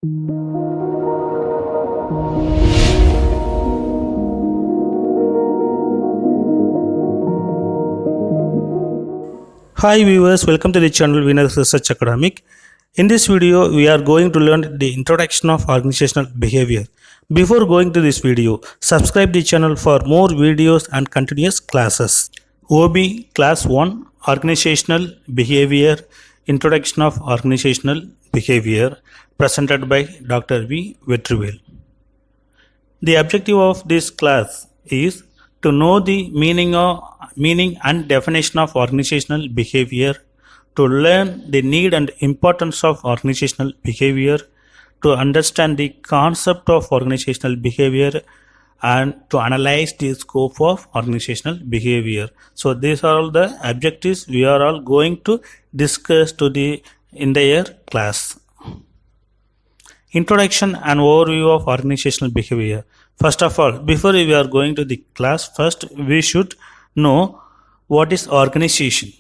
Hi viewers, welcome to the channel Venus Research Academic. In this video, we are going to learn the introduction of organizational behavior. Before going to this video, subscribe the channel for more videos and continuous classes. OB Class 1 Organizational Behavior, Introduction of Organizational Behavior, presented by Dr. V. Vetrivel. The objective of this class is to know the meaning and definition of organizational behavior, to learn the need and importance of organizational behavior, to understand the concept of organizational behavior, and to analyze the scope of organizational behavior. So these are all the objectives we are all going to discuss to the entire class. Introduction and overview of organizational behavior. First of all, before we are going to the class, first we should know what is organization.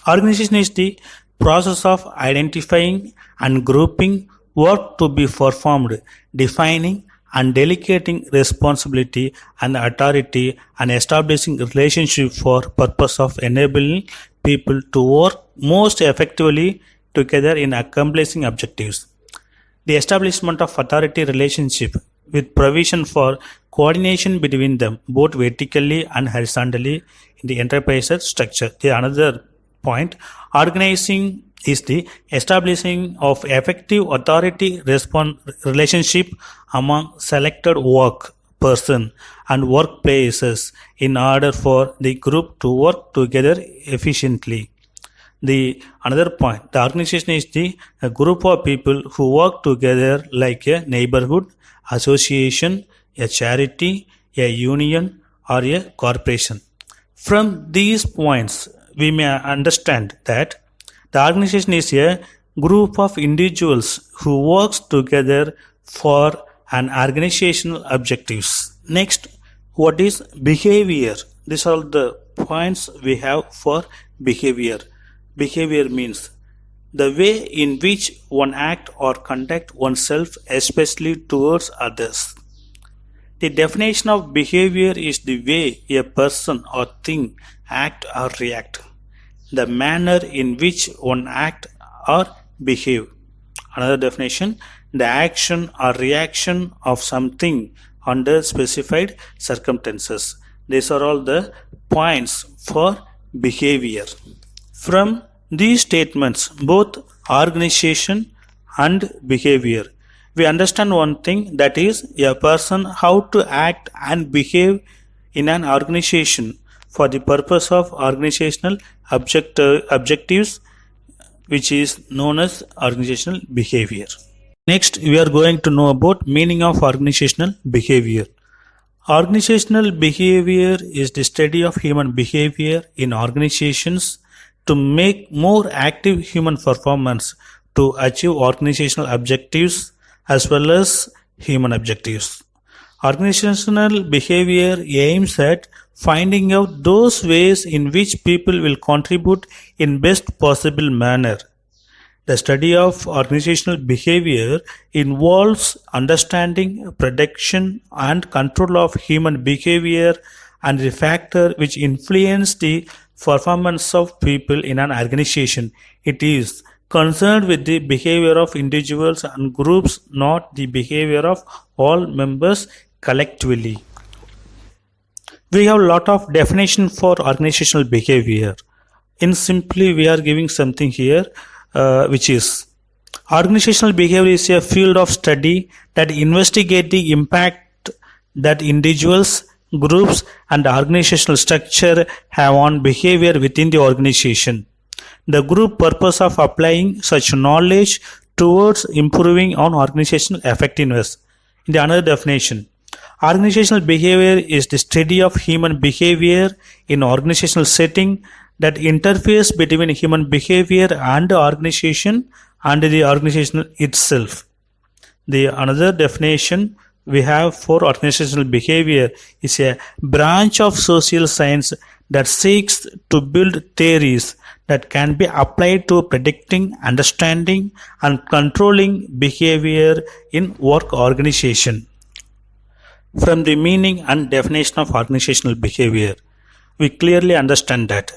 Organization is the process of identifying and grouping work to be performed, defining and delegating responsibility and authority, and establishing relationship for purpose of enabling people to work most effectively together in accomplishing objectives. The establishment of authority relationship with provision for coordination between them, both vertically and horizontally in the enterprise structure. The another point, organizing is the establishing of effective authority relationship among selected work person and workplaces in order for the group to work together efficiently. The another point, the organization is a group of people who work together like a neighborhood, association, a charity, a union, or a corporation. From these points, we may understand that the organization is a group of individuals who works together for an organizational objectives. Next, what is behavior? These are the points we have for behavior. Behavior means the way in which one act or conduct oneself, especially towards others. The definition of behavior is the way a person or thing act or react, the manner in which one act or behave. Another definition, the action or reaction of something under specified circumstances. These are all the points for behavior. From these statements, both organization and behavior, we understand one thing, that is a person how to act and behave in an organization for the purpose of organizational objectives, which is known as organizational behavior. Next, we are going to know about meaning of organizational behavior. Organizational behavior is the study of human behavior in organizations to make more active human performance to achieve organizational objectives as well as human objectives. Organizational behavior aims at finding out those ways in which people will contribute in best possible manner. The study of organizational behavior involves understanding, prediction, and control of human behavior and the factor which influence the performance of people in an organization. It is concerned with the behavior of individuals and groups, not the behavior of all members collectively. We have a lot of definition for organizational behavior. In simply, we are giving something here, which is organizational behavior is a field of study that investigates the impact that individuals, groups, and organizational structure have on behavior within the organization. The group purpose of applying such knowledge towards improving on organizational effectiveness. In the another definition, organizational behavior is the study of human behavior in organizational setting that interface between human behavior and the organization and the organization itself. The another definition we have for organizational behavior is a branch of social science that seeks to build theories that can be applied to predicting, understanding, and controlling behavior in work organization. From the meaning and definition of organizational behavior, we clearly understand that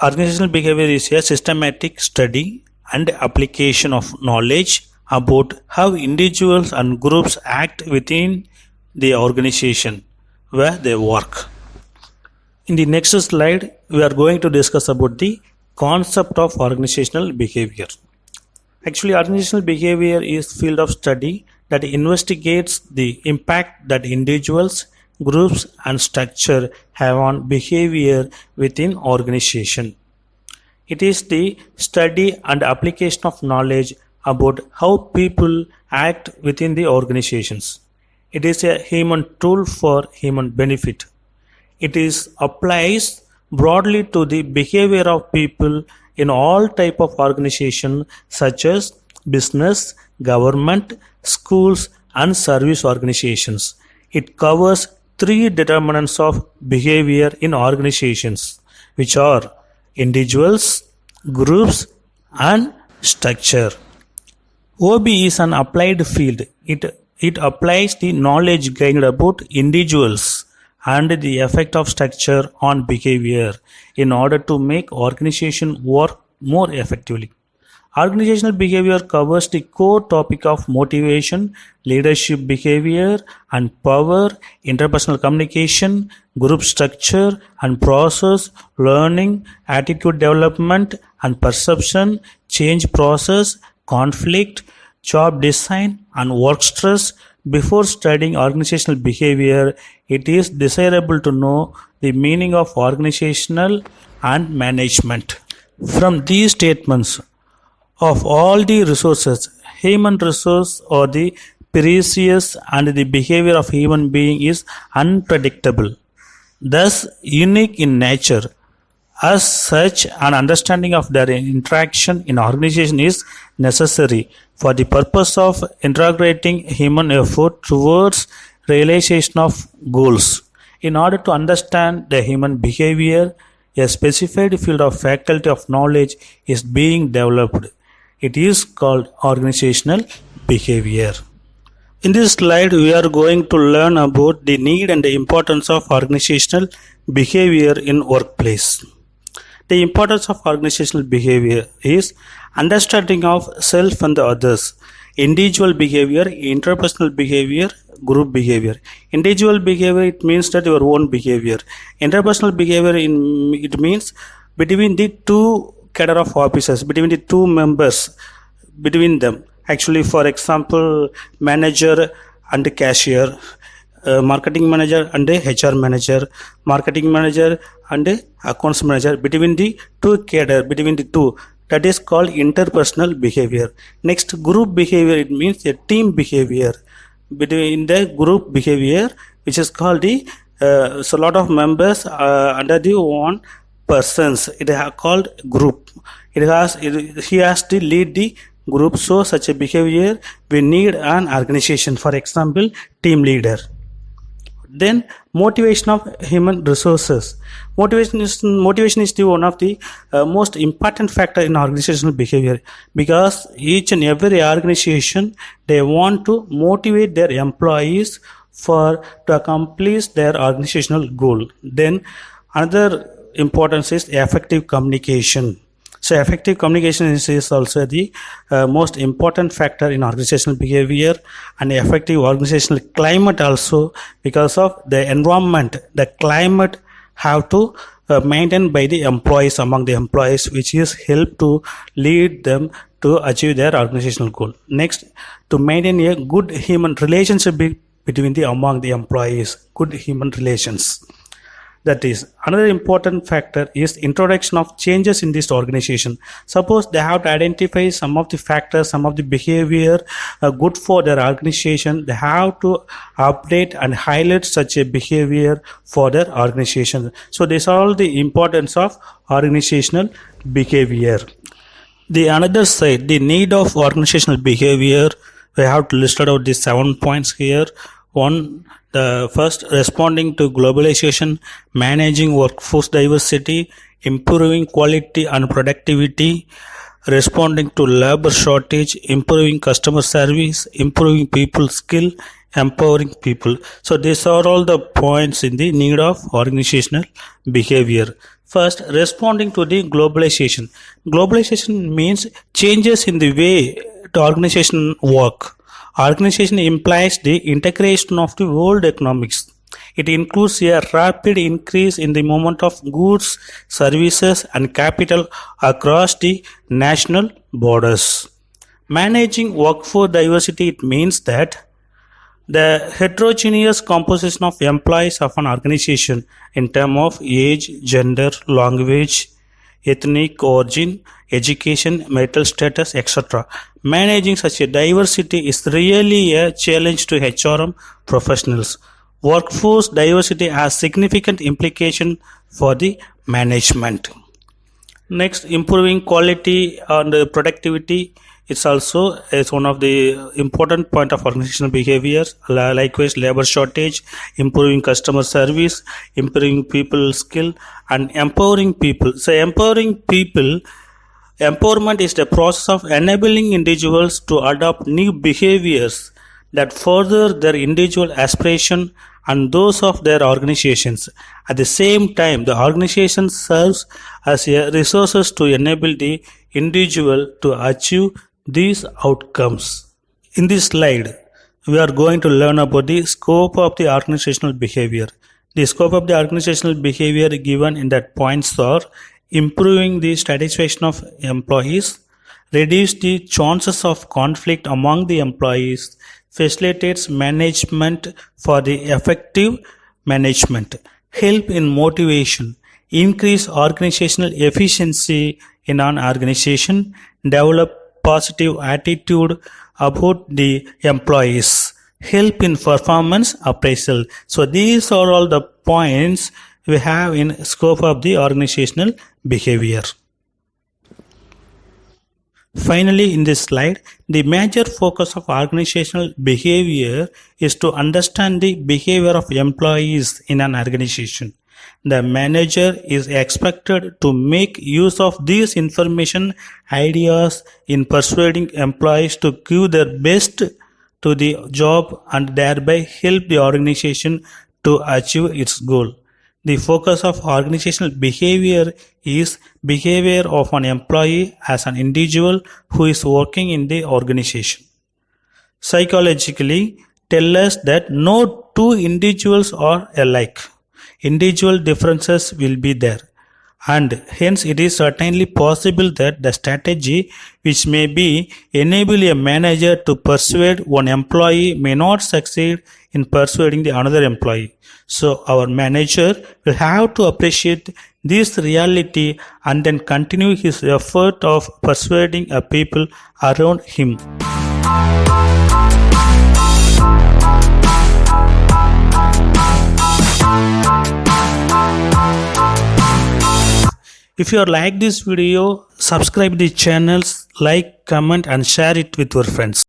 organizational behavior is a systematic study and application of knowledge about how individuals and groups act within the organization where they work. In the next slide, we are going to discuss about the concept of organizational behavior. Actually, organizational behavior is field of study that investigates the impact that individuals, groups, and structure have on behavior within organization. It is the study and application of knowledge about how people act within the organizations. It is a human tool for human benefit. It is applies broadly to the behavior of people in all type of organization such as business, government, schools, and service organizations. It covers three determinants of behavior in organizations, which are individuals, groups, and structure. OB is an applied field. It applies the knowledge gained about individuals and the effect of structure on behavior in order to make organization work more effectively. Organizational behavior covers the core topic of motivation, leadership behavior and power, interpersonal communication, group structure and process, learning, attitude development and perception, change process, conflict, job design and work stress. Before studying organizational behavior, it is desirable to know the meaning of organizational and management. From these statements, of all the resources, human resource or the precious and the behavior of human being is unpredictable, thus unique in nature. As such, an understanding of their interaction in organization is necessary for the purpose of integrating human effort towards realization of goals. In order to understand the human behavior, a specified field of faculty of knowledge is being developed. It is called organizational behavior. In this slide, we are going to learn about the need and the importance of organizational behavior in workplace. The importance of organizational behavior is understanding of self and the others, individual behavior, interpersonal behavior, group behavior. Individual behavior, it means that your own behavior. Interpersonal behavior, it means between the two cadre of officers, between the two members, between them. Actually, for example, manager and cashier, marketing manager and HR manager, marketing manager and accounts manager, between the two cadre, between the two, that is called interpersonal behavior. Next, group behavior, it means a team behavior. Between the group behavior, which is called the so lot of members under the one persons, it is called group. He has to lead the group. So such a behavior, we need an organization, for example team leader. Then motivation of human resources. Motivation is the one of the most important factor in organizational behavior, because each and every organization, they want to motivate their employees to accomplish their organizational goal. Then another importance is effective communication. So effective communication is also the most important factor in organizational behavior, and effective organizational climate also, because of the environment, the climate have to maintained by the employees, among the employees, which is help to lead them to achieve their organizational goal. Next, to maintain a good human relationship between among the employees, good human relations. That is, another important factor is introduction of changes in this organization. Suppose they have to identify some of the factors, some of the behavior good for their organization. They have to update and highlight such a behavior for their organization. So these are all the importance of organizational behavior. The another side, the need of organizational behavior, we have to list out the 7 points here. One, The first, responding to globalization, managing workforce diversity, improving quality and productivity, responding to labor shortage, improving customer service, improving people skill, empowering people. So these are all the points in the need of organizational behavior. First, responding to the globalization. Globalization means changes in the way the organization work. Organization implies the integration of the world economics. It includes a rapid increase in the movement of goods, services, and capital across the national borders. Managing workforce diversity, it means that the heterogeneous composition of employees of an organization in terms of age, gender, language, ethnic origin, education, marital status, etc. Managing such a diversity is really a challenge to HRM professionals. Workforce diversity has significant implication for the management. Next, improving quality and productivity. It's also is one of the important point of organizational behavior. Likewise, labor shortage, improving customer service, improving people skill, and empowering people. So, empowering people. Empowerment is the process of enabling individuals to adopt new behaviors that further their individual aspiration and those of their organizations. At the same time, the organization serves as a resources to enable the individual to achieve these outcomes. In this slide, we are going to learn about the scope of the organizational behavior. The scope of the organizational behavior given in that points are improving the satisfaction of employees, reduce the chances of conflict among the employees, facilitates management for the effective management, help in motivation, increase organizational efficiency in an organization, develop positive attitude about the employees, help in performance appraisal. So these are all the points we have in scope of the organizational behavior. Finally, in this slide, the major focus of organizational behavior is to understand the behavior of employees in an organization. The manager is expected to make use of these information ideas in persuading employees to give their best to the job and thereby help the organization to achieve its goal. The focus of organizational behavior is behavior of an employee as an individual who is working in the organization. Psychologically, tell us that no two individuals are alike. Individual differences will be there, and hence it is certainly possible that the strategy which may be enable a manager to persuade one employee may not succeed in persuading the another employee. So our manager will have to appreciate this reality and then continue his effort of persuading a people around him. If you like this video, subscribe the channels, like, comment and share it with your friends.